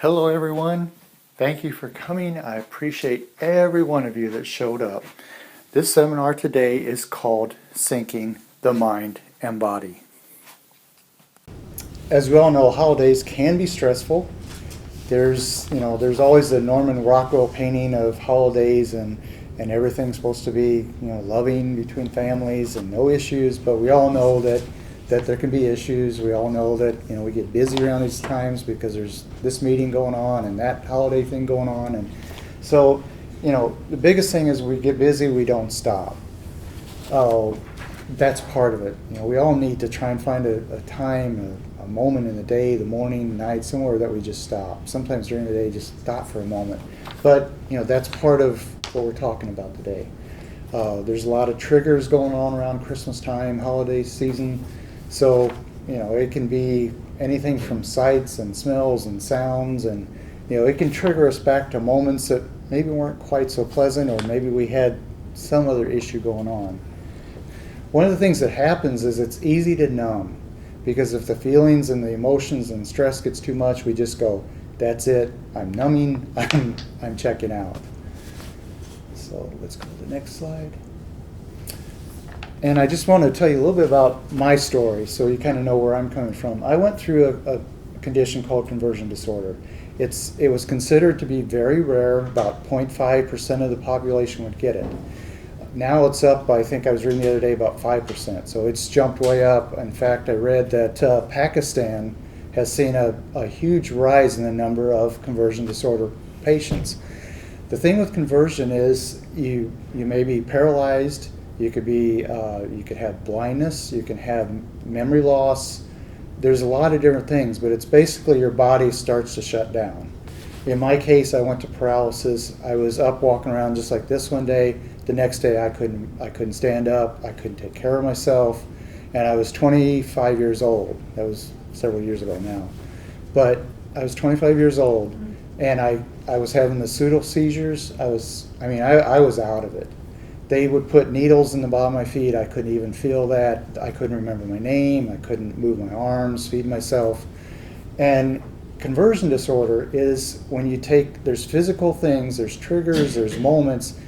Hello everyone, thank you for coming. I appreciate every one of you that showed up. This seminar today is called Syncing the Mind and Body. As we all know, holidays can be stressful. There's always the Norman Rockwell painting of holidays and everything's supposed to be, loving between families and no issues, but we all know that there can be issues. We all know that, we get busy around these times because there's this meeting going on and that holiday thing going on. And so, the biggest thing is we get busy, we don't stop. That's part of it. We all need to try and find a time, a moment in the day, the morning, the night, somewhere that we just stop. Sometimes during the day, just stop for a moment. But, that's part of what we're talking about today. There's a lot of triggers going on around Christmas time, holiday season. So, it can be anything from sights and smells and sounds, and, it can trigger us back to moments that maybe weren't quite so pleasant, or maybe we had some other issue going on. One of the things that happens is it's easy to numb, because if the feelings and the emotions and stress gets too much, we just go, that's it, I'm numbing, I'm checking out. So let's go to the next slide. And I just want to tell you a little bit about my story so you kind of know where I'm coming from. I went through a condition called conversion disorder. It was considered to be very rare. About 0.5% of the population would get it. Now it's up, I think I was reading the other day, about 5%. So it's jumped way up. In fact, I read that Pakistan has seen a huge rise in the number of conversion disorder patients. The thing with conversion is you may be paralyzed. You could have blindness, you can have memory loss. There's a lot of different things, but it's basically your body starts to shut down. In my case, I went to paralysis. I was up walking around just like this one day. The next day I couldn't stand up, I couldn't take care of myself, and I was 25 years old. That was several years ago now. But I was 25 years old, and I was having the pseudo seizures. I was out of it. They would put needles in the bottom of my feet. I couldn't even feel that. I couldn't remember my name. I couldn't move my arms, feed myself. And conversion disorder is when there's physical things, there's triggers, there's moments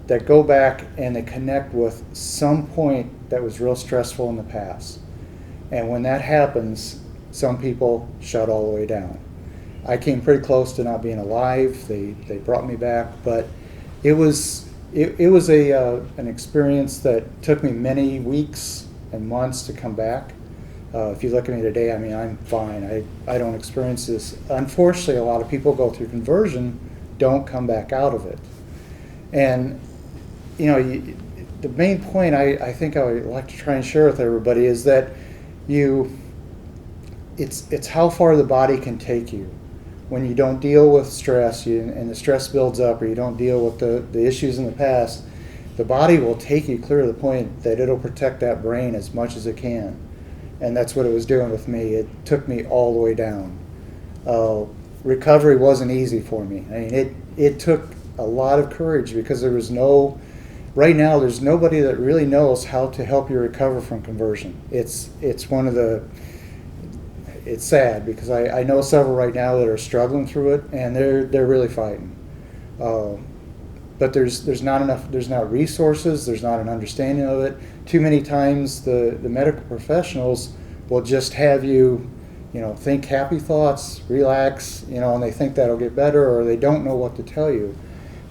that go back and they connect with some point that was real stressful in the past. And when that happens, some people shut all the way down. I came pretty close to not being alive. They brought me back, but it was an experience that took me many weeks and months to come back. If you look at me today, I'm fine. I don't experience this. Unfortunately, a lot of people go through conversion, don't come back out of it. And, the main point I think I would like to try and share with everybody is that it's how far the body can take you. When you don't deal with stress and the stress builds up, or you don't deal with the issues in the past, the body will take you clear to the point that it'll protect that brain as much as it can. And that's what it was doing with me. It took me all the way down. Recovery wasn't easy for me. It took a lot of courage, because right now there's nobody that really knows how to help you recover from conversion. It's sad, because I know several right now that are struggling through it, and they're really fighting. But there's not resources, there's not an understanding of it. Too many times the medical professionals will just have you, think happy thoughts, relax, and they think that'll get better, or they don't know what to tell you.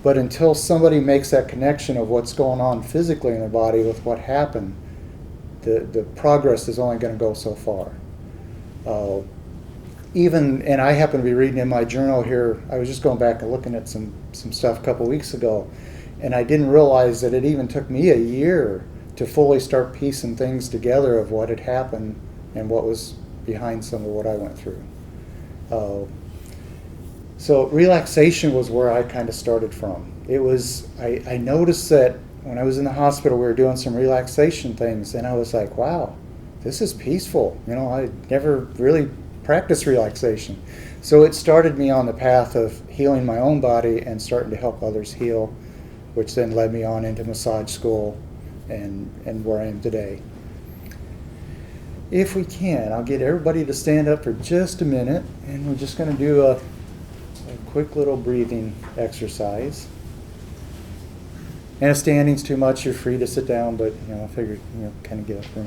But until somebody makes that connection of what's going on physically in their body with what happened, the progress is only going to go so far. And I happen to be reading in my journal here, I was just going back and looking at some stuff a couple weeks ago, and I didn't realize that it even took me a year to fully start piecing things together of what had happened and what was behind some of what I went through. So relaxation was where I kind of started from. I noticed that when I was in the hospital, we were doing some relaxation things, and I was like, wow, this is peaceful. I never really practiced relaxation. So it started me on the path of healing my own body and starting to help others heal, which then led me on into massage school and where I am today. If we can, I'll get everybody to stand up for just a minute, and we're just going to do quick little breathing exercise. And if standing's too much, you're free to sit down, but I figured kind of get up there.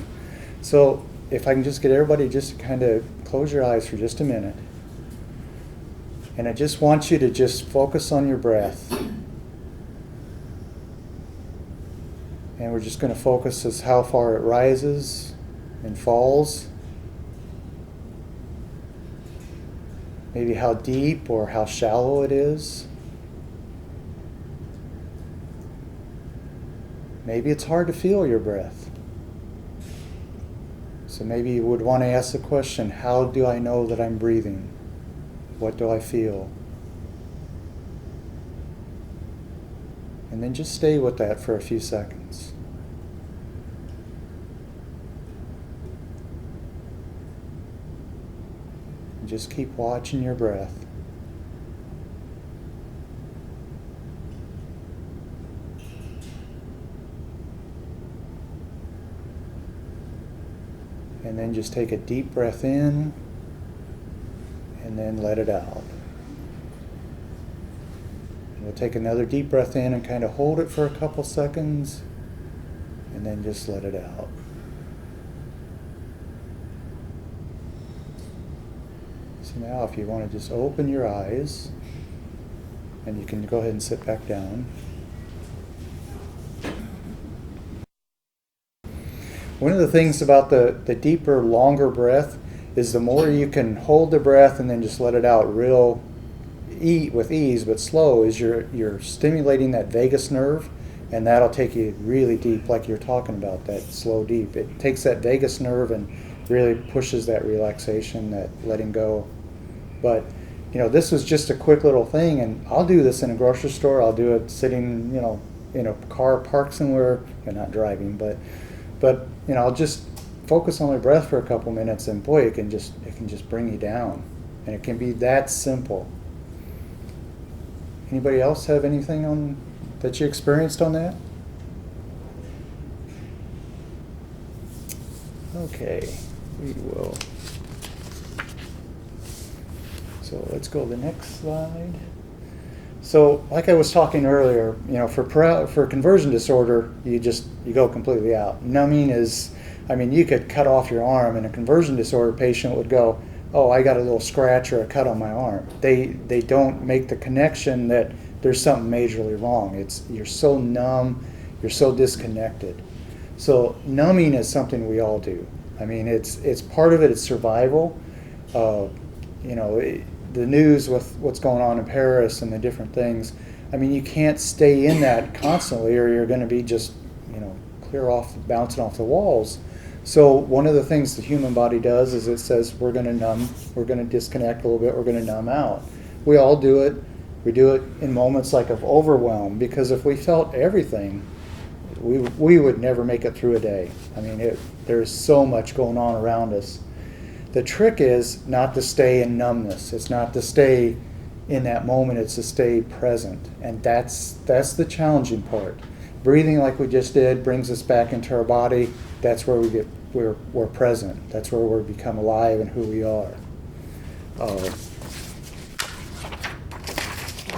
So if I can just get everybody just to kind of close your eyes for just a minute. And I just want you to just focus on your breath. And we're just going to focus as how far it rises and falls. Maybe how deep or how shallow it is. Maybe it's hard to feel your breath. So maybe you would want to ask the question, how do I know that I'm breathing? What do I feel? And then just stay with that for a few seconds. And just keep watching your breath. And then just take a deep breath in and then let it out. We'll take another deep breath in and kind of hold it for a couple seconds and then just let it out. So now if you want to just open your eyes, and you can go ahead and sit back down. One of the things about the deeper, longer breath is the more you can hold the breath and then just let it out with ease, but slow, is you're stimulating that vagus nerve, and that'll take you really deep, like you're talking about, that slow deep. It takes that vagus nerve and really pushes that relaxation, that letting go. But this was just a quick little thing, and I'll do this in a grocery store. I'll do it sitting, in a car parked somewhere, not driving, but I'll just focus on my breath for a couple minutes, and boy, it can just bring you down, and it can be that simple. Anybody else have anything that you experienced on that? Okay, we will. So let's go to the next slide. So, like I was talking earlier, for conversion disorder, you go completely out. Numbing is, you could cut off your arm, and a conversion disorder patient would go, "Oh, I got a little scratch or a cut on my arm." They don't make the connection that there's something majorly wrong. You're so numb, you're so disconnected. So numbing is something we all do. It's part of it. It's survival. The news with what's going on in Paris and the different things. You can't stay in that constantly, or you're going to be just bouncing off the walls. So one of the things the human body does is it says we're going to numb, we're going to disconnect a little bit, we're going to numb out. We all do it. We do it in moments like of overwhelm, because if we felt everything, we would never make it through a day. There's so much going on around us. The trick is not to stay in numbness. It's not to stay in that moment. It's to stay present, and that's the challenging part. Breathing, like we just did, brings us back into our body. That's where we're present. That's where we become alive and who we are.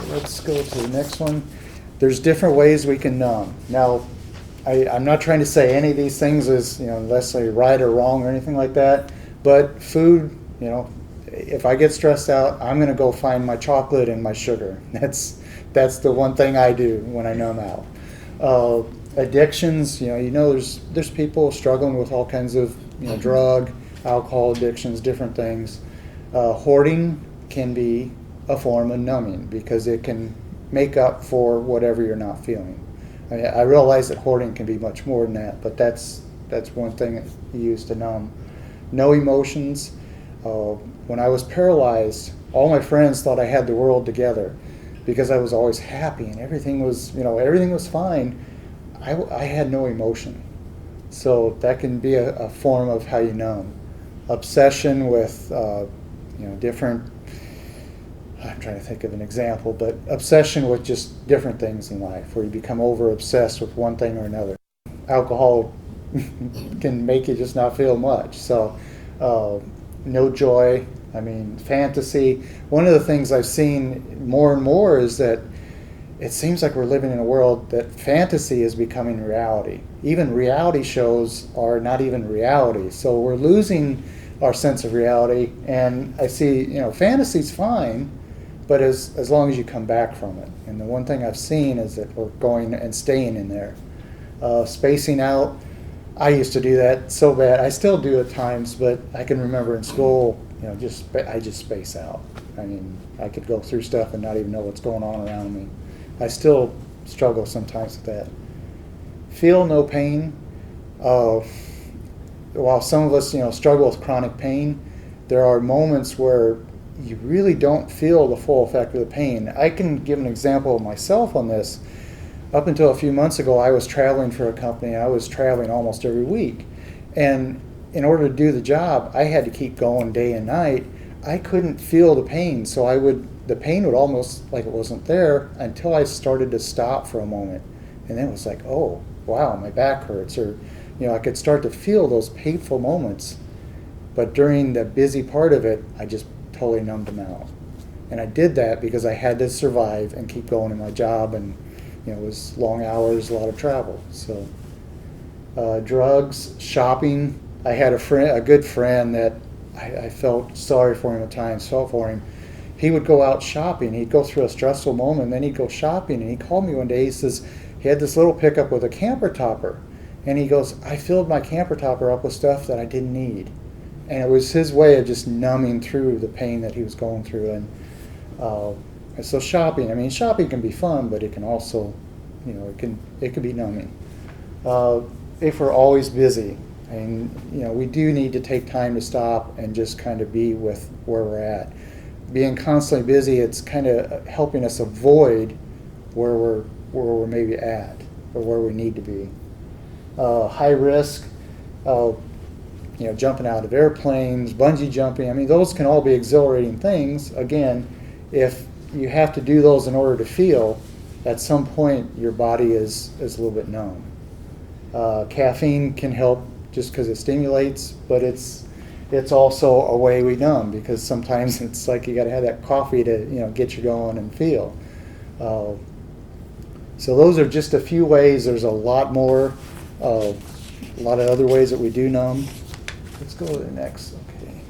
Let's go to the next one. There's different ways we can numb. Now, I'm not trying to say any of these things is necessarily right or wrong or anything like that. But food, if I get stressed out, I'm going to go find my chocolate and my sugar. That's the one thing I do when I numb out. Addictions, there's people struggling with all kinds of drug, alcohol addictions, different things. Hoarding can be a form of numbing because it can make up for whatever you're not feeling. I realize that hoarding can be much more than that, but that's one thing that you use to numb. No emotions. When I was paralyzed, all my friends thought I had the world together because I was always happy and everything was fine. I had no emotion. So that can be a form of how you numb. Obsession with different, I'm trying to think of an example, but obsession with just different things in life where you become over obsessed with one thing or another. Alcohol can make you just not feel much. So no joy, I mean, fantasy. One of the things I've seen more and more is that it seems like we're living in a world that fantasy is becoming reality. Even reality shows are not even reality. So we're losing our sense of reality. And I see, fantasy's fine, but as long as you come back from it. And the one thing I've seen is that we're going and staying in there. Spacing out, I used to do that so bad. I still do at times, but I can remember in school, I just space out. I mean, I could go through stuff and not even know what's going on around me. I still struggle sometimes with that. Feel no pain. While some of us, struggle with chronic pain, there are moments where you really don't feel the full effect of the pain. I can give an example of myself on this. Up until a few months ago, I was traveling for a company. I was traveling almost every week. And in order to do the job, I had to keep going day and night. I couldn't feel the pain, so the pain would almost like it wasn't there until I started to stop for a moment. And then it was like, oh, wow, my back hurts. Or, I could start to feel those painful moments. But during the busy part of it, I just totally numbed them out. And I did that because I had to survive and keep going in my job. And, it was long hours, a lot of travel. So drugs, shopping. I had a good friend that I felt sorry for him at times, felt for him. He would go out shopping. He'd go through a stressful moment, and then he'd go shopping. And he called me one day. He says he had this little pickup with a camper topper. And he goes, I filled my camper topper up with stuff that I didn't need. And it was his way of just numbing through the pain that he was going through. And so shopping can be fun, but it can also, it can be numbing. If we're always busy, we do need to take time to stop and just kind of be with where we're at. Being constantly busy, it's kind of helping us avoid where we're maybe at or where we need to be. High risk, jumping out of airplanes, bungee jumping. Those can all be exhilarating things. Again, if you have to do those in order to feel, at some point your body is a little bit numb. Caffeine can help just because it stimulates, but it's also a way we numb, because sometimes it's like you got to have that coffee to get you going and feel. So those are just a few ways. There's a lot more, a lot of other ways that we do numb. Let's go to the next. Okay.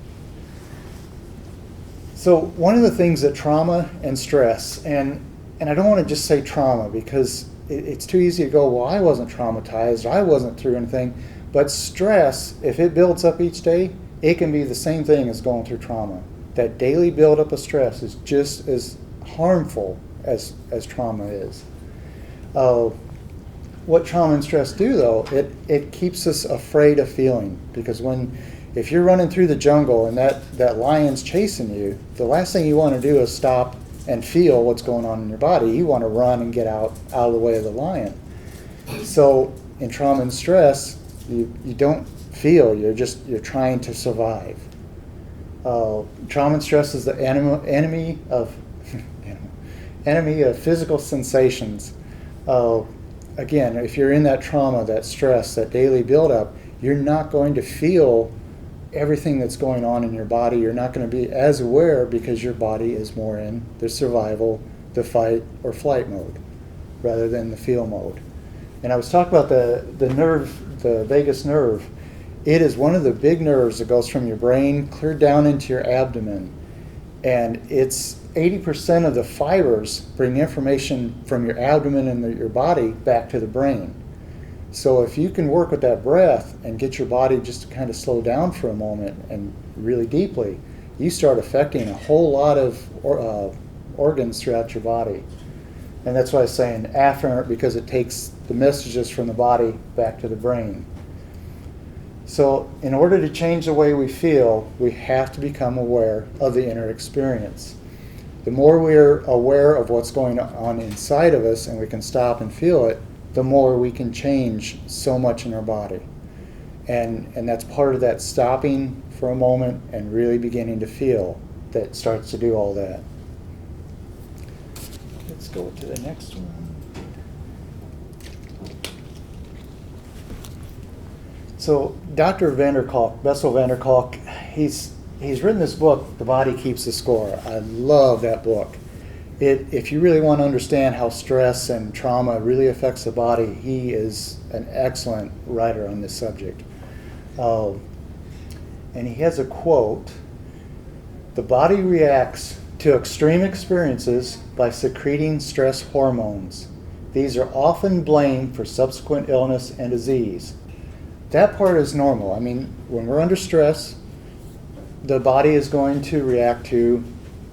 So one of the things that trauma and stress, and I don't want to just say trauma because it's too easy to go, well, I wasn't traumatized, I wasn't through anything. But stress, if it builds up each day, it can be the same thing as going through trauma. That daily buildup of stress is just as harmful as trauma is. What trauma and stress do, though, it keeps us afraid of feeling. Because if you're running through the jungle and that lion's chasing you, the last thing you want to do is stop and feel what's going on in your body. You want to run and get out of the way of the lion. So in trauma and stress, you don't feel, you're trying to survive. Trauma and stress is the enemy of physical sensations. Again, if you're in that trauma, that stress, that daily buildup, you're not going to feel everything that's going on in your body. You're not going to be as aware because your body is more in the survival, the fight or flight mode, rather than the feel mode. And I was talking about the nerve, the vagus nerve. It is one of the big nerves that goes from your brain clear down into your abdomen. And it's 80% of the fibers bring information from your abdomen and your body back to the brain. So if you can work with that breath and get your body just to kind of slow down for a moment and really deeply, you start affecting a whole lot of organs throughout your body. And that's why I was saying afferent, because it takes the messages from the body back to the brain. So in order to change the way we feel, we have to become aware of the inner experience. The more we're aware of what's going on inside of us and we can stop and feel it, the more we can change so much in our body. And that's part of that stopping for a moment and really beginning to feel that starts to do all that. Let's go to the next one. So Dr. Bessel van der Kolk, he's he's written this book, The Body Keeps the Score. I love that book. If you really want to understand how stress and trauma really affects the body, he is an excellent writer on this subject. And he has a quote: "The body reacts to extreme experiences by secreting stress hormones. These are often blamed for subsequent illness and disease." That part is normal. I mean, when we're under stress, the body is going to react to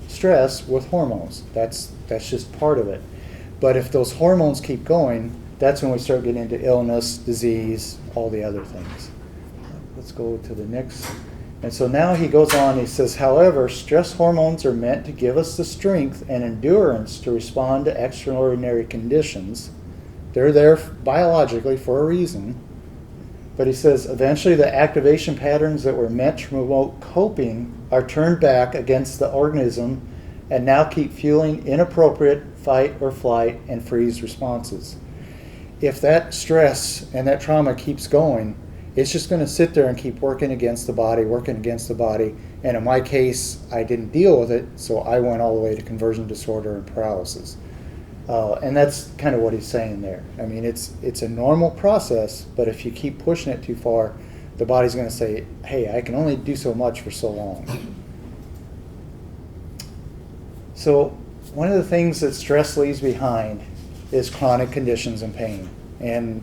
stress with hormones. That's just part of it. But if those hormones keep going, that's when we start getting into illness, disease, all the other things. Let's go to the next. And so now he goes on, he says, "However, stress hormones are meant to give us the strength and endurance to respond to extraordinary conditions. They're there biologically for a reason." But he says, "Eventually the activation patterns that were meant to promote coping are turned back against the organism and now keep fueling inappropriate fight or flight and freeze responses." If that stress and that trauma keeps going, it's just going to sit there and keep working against the body. And in my case, I didn't deal with it, so I went all the way to conversion disorder and paralysis. And that's kind of what he's saying there. I mean, it's a normal process, but if you keep pushing it too far, the body's going to say, "Hey, I can only do so much for so long." So one of the things that stress leaves behind is chronic conditions and pain. And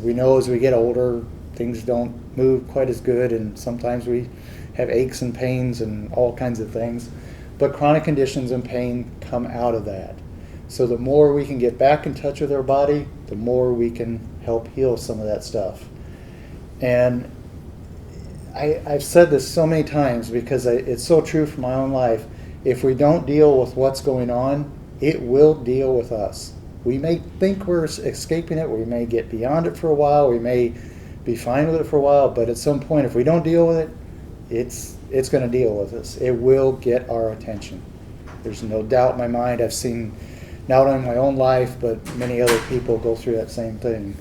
we know as we get older, things don't move quite as good, and sometimes we have aches and pains and all kinds of things. But chronic conditions and pain come out of that. So the more we can get back in touch with our body, the more we can help heal some of that stuff. And I've said this so many times because it's so true for my own life. If we don't deal with what's going on, it will deal with us. We may think we're escaping it, we may get beyond it for a while, we may be fine with it for a while, but at some point, if we don't deal with it, it's going to deal with us. It will get our attention. There's no doubt in my mind. I've seen not only my own life, but many other people go through that same thing.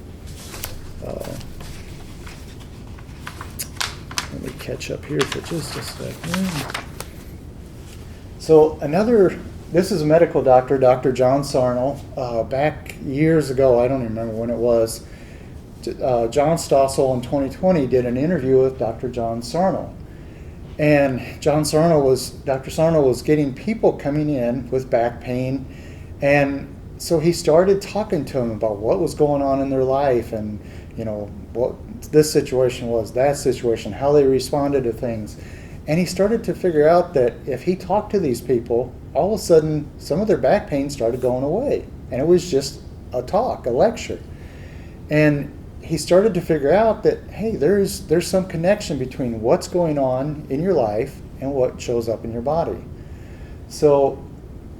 Let me catch up here for just a second. So this is a medical doctor, Dr. John Sarnell. Back years ago, I don't even remember when it was, John Stossel in 2020 did an interview with Dr. John Sarnell. And Dr. Sarnell was getting people coming in with back pain. And so he started talking to them about what was going on in their life and, what this situation was, that situation, how they responded to things. And he started to figure out that if he talked to these people, all of a sudden some of their back pain started going away. And it was just a talk, a lecture. And he started to figure out that, hey, there's some connection between what's going on in your life and what shows up in your body. So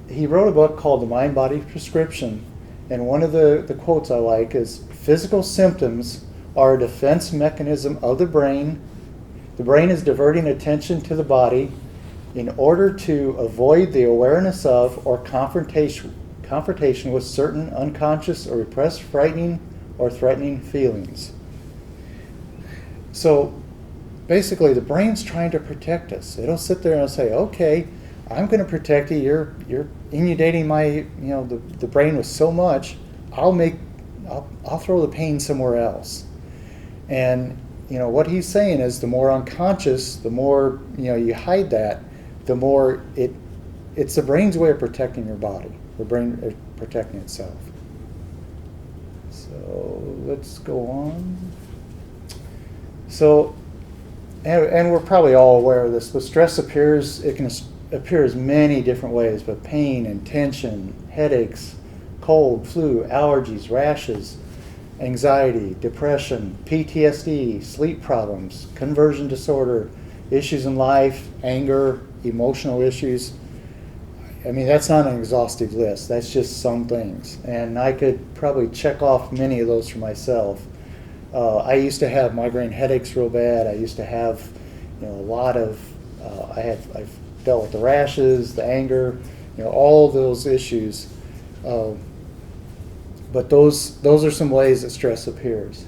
he wrote a book called The Mind-Body Prescription, and one of the quotes I like is, "Physical symptoms are a defense mechanism of the brain. The brain is diverting attention to the body in order to avoid the awareness of or confrontation with certain unconscious or repressed frightening or threatening feelings." So basically the brain's trying to protect us. It'll sit there and it'll say, "Okay, I'm going to protect you. You're inundating my, the brain with so much. I'll throw the pain somewhere else." And what he's saying is, the more unconscious, the more you hide that, the more it's the brain's way of protecting your body. The brain is protecting itself. So let's go on. So, and we're probably all aware of this, but stress appears. It can appear as many different ways, but pain and tension, headaches, cold, flu, allergies, rashes, anxiety, depression, PTSD, sleep problems, conversion disorder, issues in life, anger, emotional issues. I mean, that's not an exhaustive list. That's just some things. And I could probably check off many of those for myself. I used to have migraine headaches real bad. I used to have, a lot of, I've dealt with the rashes, the anger, all those issues. But those are some ways that stress appears.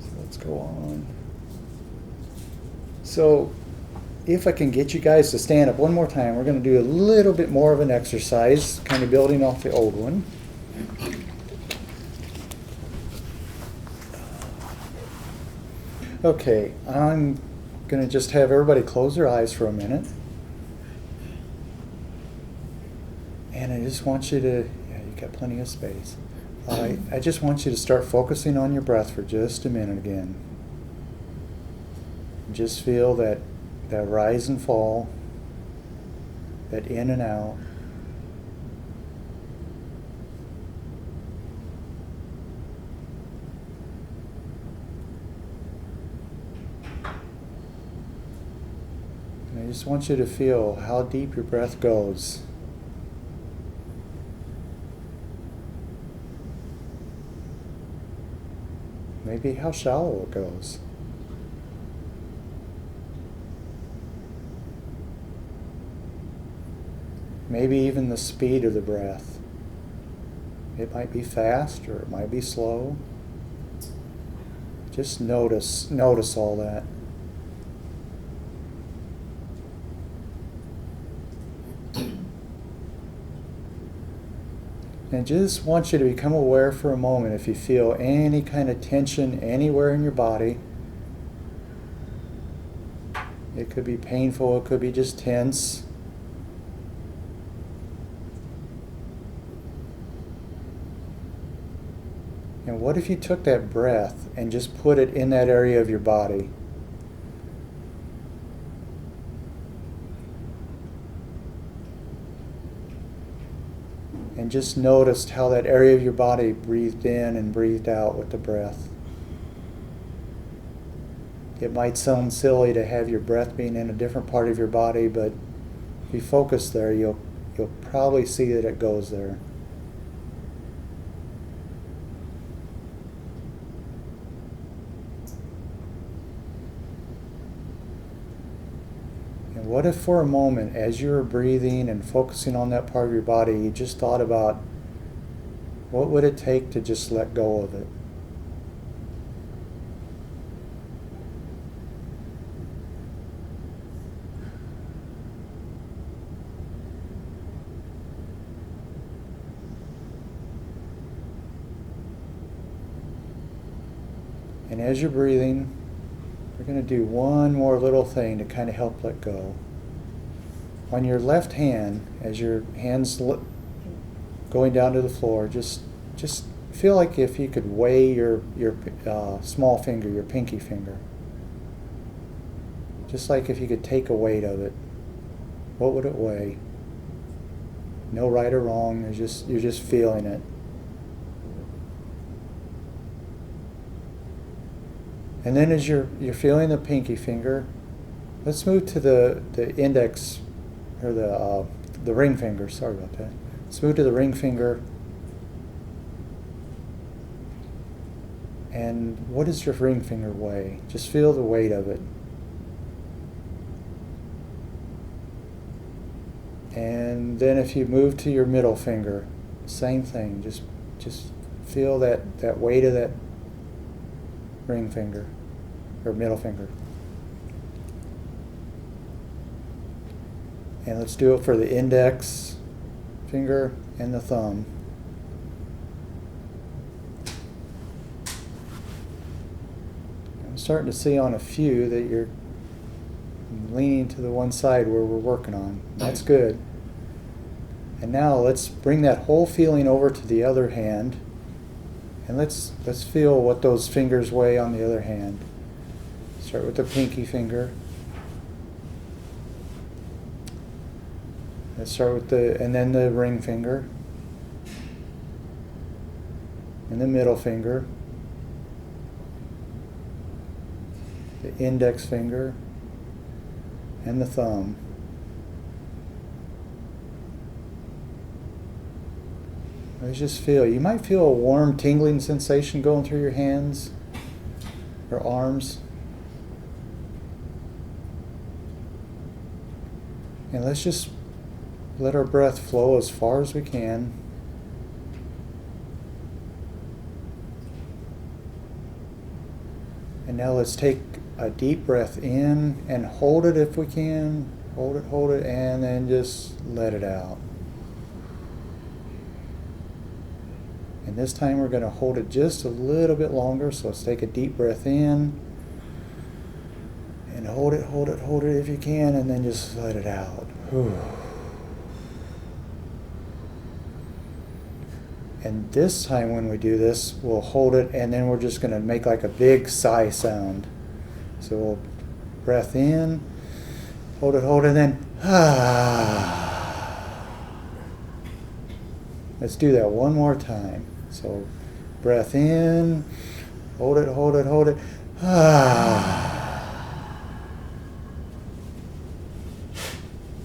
So let's go on. So if I can get you guys to stand up one more time, we're going to do a little bit more of an exercise, kind of building off the old one. Okay, I'm going to just have everybody close their eyes for a minute. And I just want you to, yeah, you got plenty of space. I just want you to start focusing on your breath for just a minute again. Just feel that rise and fall, that in and out. And I just want you to feel how deep your breath goes. Maybe how shallow it goes. Maybe even the speed of the breath. It might be fast or it might be slow. Just notice all that. And just want you to become aware for a moment if you feel any kind of tension anywhere in your body. It could be painful, it could be just tense. And what if you took that breath and just put it in that area of your body? And just noticed how that area of your body breathed in and breathed out with the breath. It might sound silly to have your breath being in a different part of your body, but if you focus there, you'll probably see that it goes there. And what if for a moment, as you were breathing and focusing on that part of your body, you just thought about what would it take to just let go of it? And as you're breathing, we're going to do one more little thing to kind of help let go. On your left hand, as your hand's going down to the floor, just feel like if you could weigh your small finger, your pinky finger. Just like if you could take a weight of it, what would it weigh? No right or wrong, you're just feeling it. And then as you're feeling the pinky finger, let's move to the index, or the ring finger, sorry about that. Let's move to the ring finger. And what does your ring finger weigh? Just feel the weight of it. And then if you move to your middle finger, same thing, just feel that weight of that ring finger, or middle finger. And let's do it for the index finger and the thumb. I'm starting to see on a few that you're leaning to the one side where we're working on. That's good. And now let's bring that whole feeling over to the other hand. And let's feel what those fingers weigh on the other hand. Start with the pinky finger. Let's start with and then the ring finger. And the middle finger. The index finger. And the thumb. Let's just feel. You might feel a warm tingling sensation going through your hands or arms. And let's just let our breath flow as far as we can. And now let's take a deep breath in and hold it if we can. Hold it, and then just let it out. And this time we're going to hold it just a little bit longer, so let's take a deep breath in. And hold it if you can, and then just let it out. Whew. And this time when we do this, we'll hold it, and then we're just going to make like a big sigh sound. So we'll breath in, hold it, and then Let's do that one more time. So breath in, hold it.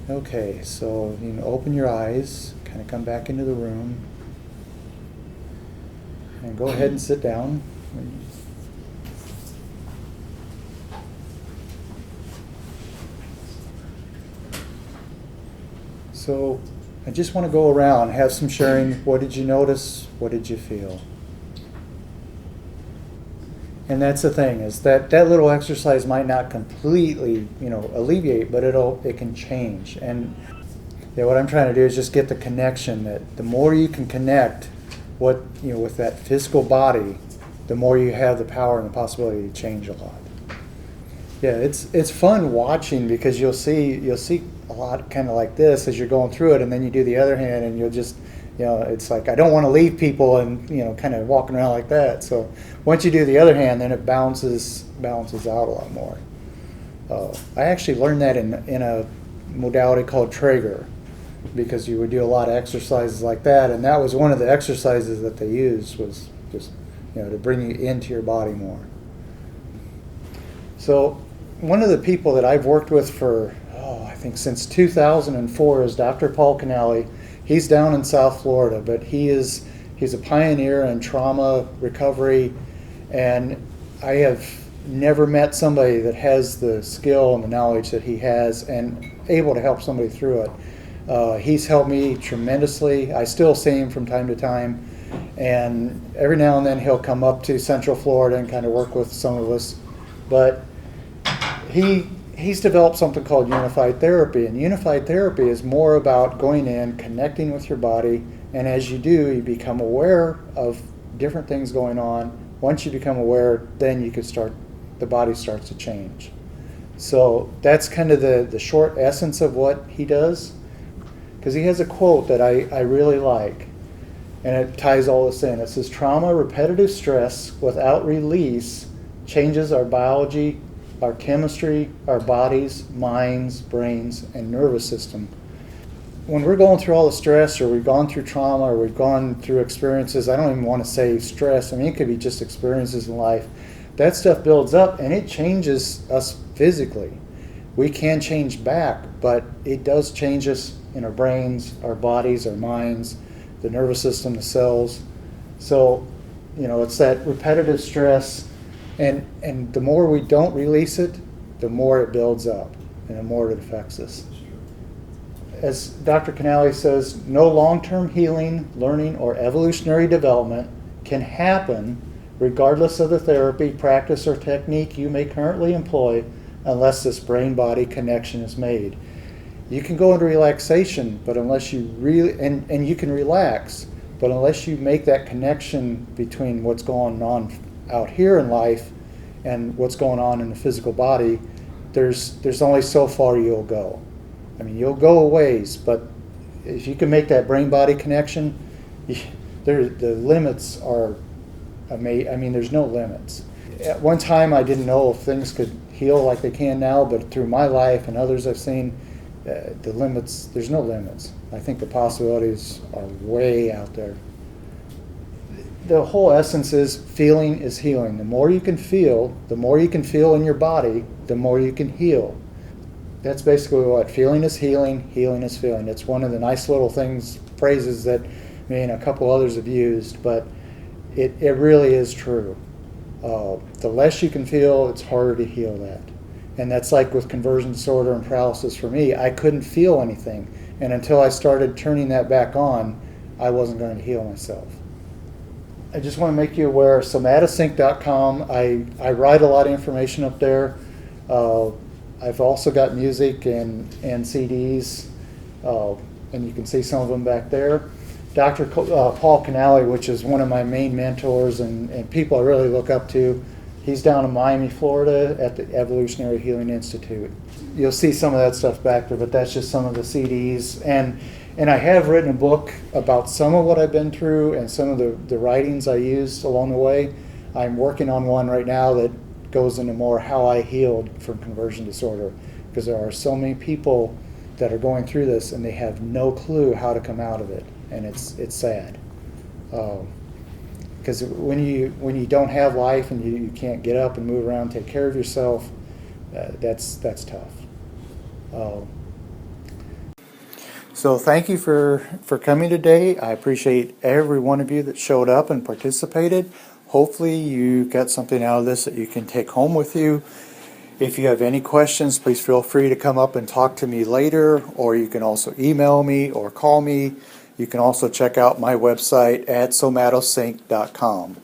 Okay, so you can open your eyes, kind of come back into the room, and go ahead and sit down. So I just want to go around, have some sharing. What did you notice? What did you feel? And that's the thing, is that little exercise might not completely, alleviate, but it can change. And what I'm trying to do is just get the connection, that the more you can connect with that physical body, the more you have the power and the possibility to change a lot. Yeah, it's fun watching, because you'll see a lot kind of like this as you're going through it, and then you do the other hand, and you'll just, it's like, I don't want to leave people and, kind of walking around like that. So once you do the other hand, then it balances out a lot more. I actually learned that in a modality called Traeger, because you would do a lot of exercises like that, and that was one of the exercises that they used, was just, to bring you into your body more. So one of the people that I've worked with for, I think since 2004 is Dr. Paul Canale. He's down in South Florida, but he's a pioneer in trauma recovery, and I have never met somebody that has the skill and the knowledge that he has and able to help somebody through it. He's helped me tremendously. I still see him from time to time, and every now and then he'll come up to Central Florida and kind of work with some of us. But he's developed something called unified therapy, and unified therapy is more about going in, connecting with your body, and as you do, you become aware of different things going on. Once you become aware, then the body starts to change. So that's kind of the short essence of what he does, because he has a quote that I really like, and it ties all this in. It says, "Trauma, repetitive stress without release changes our biology, our chemistry, our bodies, minds, brains, and nervous system." When we're going through all the stress, or we've gone through trauma, or we've gone through experiences, I don't even want to say stress, it could be just experiences in life, that stuff builds up and it changes us physically. We can change back, but it does change us in our brains, our bodies, our minds, the nervous system, the cells. So, it's that repetitive stress. And the more we don't release it, the more it builds up and the more it affects us. As Dr. Canale says, no long-term healing, learning, or evolutionary development can happen regardless of the therapy, practice, or technique you may currently employ unless this brain-body connection is made. You can go into relaxation, but unless you really, and you can relax, but unless you make that connection between what's going on out here in life and what's going on in the physical body, there's only so far you'll go. You'll go a ways, but if you can make that brain-body connection, the limits are amazing. There's no limits. At one time, I didn't know if things could heal like they can now, but through my life and others I've seen, there's no limits. I think the possibilities are way out there. The whole essence is feeling is healing. The more you can feel in your body, the more you can heal. That's basically what feeling is healing is feeling. It's one of the nice little phrases that me and a couple others have used, but it really is true. The less you can feel, it's harder to heal that. And that's like with conversion disorder and paralysis for me. I couldn't feel anything. And until I started turning that back on, I wasn't going to heal myself. I just want to make you aware, somatasync.com. I write a lot of information up there. I've also got music and CDs, and you can see some of them back there. Dr. Paul Canale, which is one of my main mentors and people I really look up to, he's down in Miami, Florida at the Evolutionary Healing Institute. You'll see some of that stuff back there, but that's just some of the CDs. And I have written a book about some of what I've been through and some of the writings I used along the way. I'm working on one right now that goes into more how I healed from conversion disorder, because there are so many people that are going through this and they have no clue how to come out of it, and it's sad. Because when you don't have life and you can't get up and move around, take care of yourself, that's tough. So thank you for coming today. I appreciate every one of you that showed up and participated. Hopefully you got something out of this that you can take home with you. If you have any questions, please feel free to come up and talk to me later, or you can also email me or call me. You can also check out my website at somatasync.com.